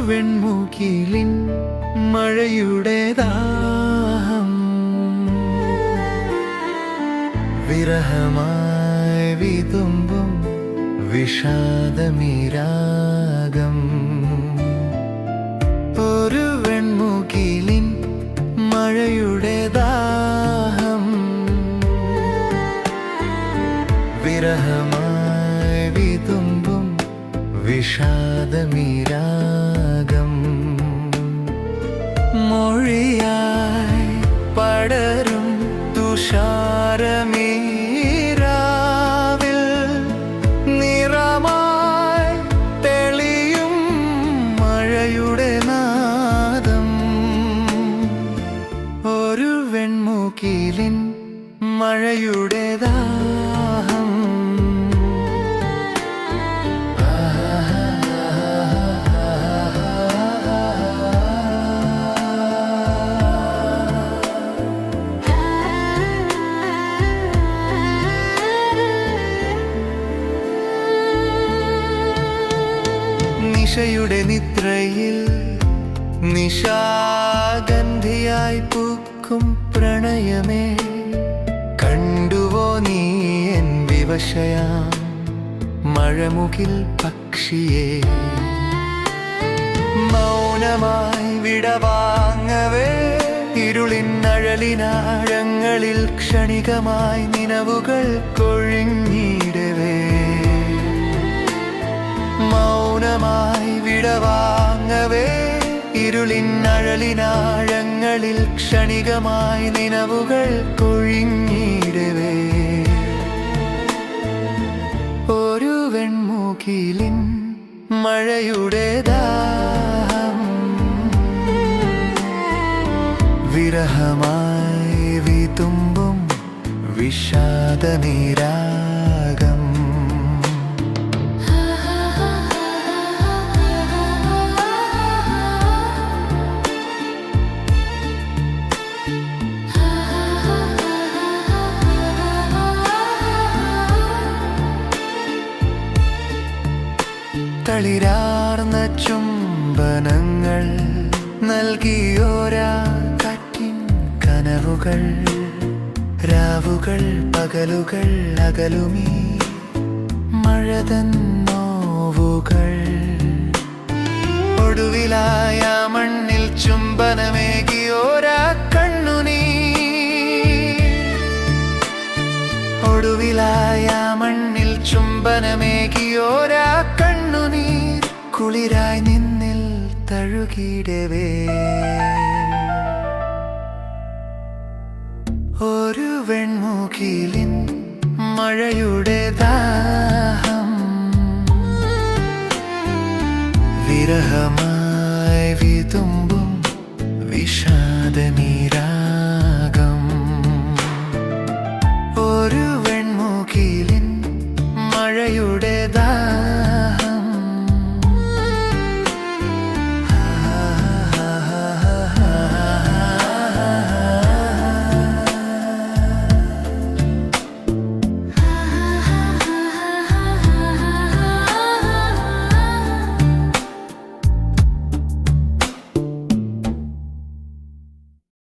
വെൺമുകിലിൻ മഴയുടെ ദാഹം വിരഹമായി വിതുമ്പും വിഷാദമീരാഗം ഒരു വെൺമുകിലിൻ മഴയുടെ ദാഹം വിരഹമായി വിതുമ്പും വിഷാദമീരാഗം മൊഴിയായി പടരും തുഷാരമീരാവിൽ നിറമായി തെളിയും മഴയുടെ നാദം ഒരു വെൺമുകിലിൻ മഴയുടെ ദാഹം നിശയുടെ നിദ്രയിൽ നിശാഗന്ധിയായി പൂക്കും പ്രണയമേ കണ്ടുവോ നീ എൻ വിവശയാം മഴമുകിൽ പക്ഷിയെ മൗനമായി വിടവാങ്ങവേ ഇരുളിൻ അഴലിനാഴങ്ങളിൽ ക്ഷണികമായി നിലവുകൾ കൊഴിഞ്ഞിടവേ മൗനമായി വിടവാങ്ങവേ ഇരുളിൻ അഴലിനാഴങ്ങളിൽ ക്ഷണികമായി നിലവുകൾ കൊഴിഞ്ഞിടവേ ഒരു വെൺമുകിലിൻ മഴയുടെ ദാഹം വിരഹമായി വിതുമ്പും വിഷാദമീരാഗം തളിരാർന്ന ചുംബനങ്ങൾ നൽകിയോരാ കാറ്റിൻ കനവുകൾ രാവുകൾ പകലുകൾ അകലുമീ മഴതൻ നോവുകൾ ഒടുവിലായ മണ്ണിൽ ചുംബനമേകിയോരാ കണ്ണുനീ ഒടുവിലായ മണ്ണിൽ ചുംബനമേകിയോരാ കണ്ണുനീർ കുളിരായി നിന്നിൽ തഴുകിടവേ ഒരു വെൺമുകിലിൻ മഴയുടെ ദാഹം വിരഹമായി വിതുമ്പും വിഷാദമീരാ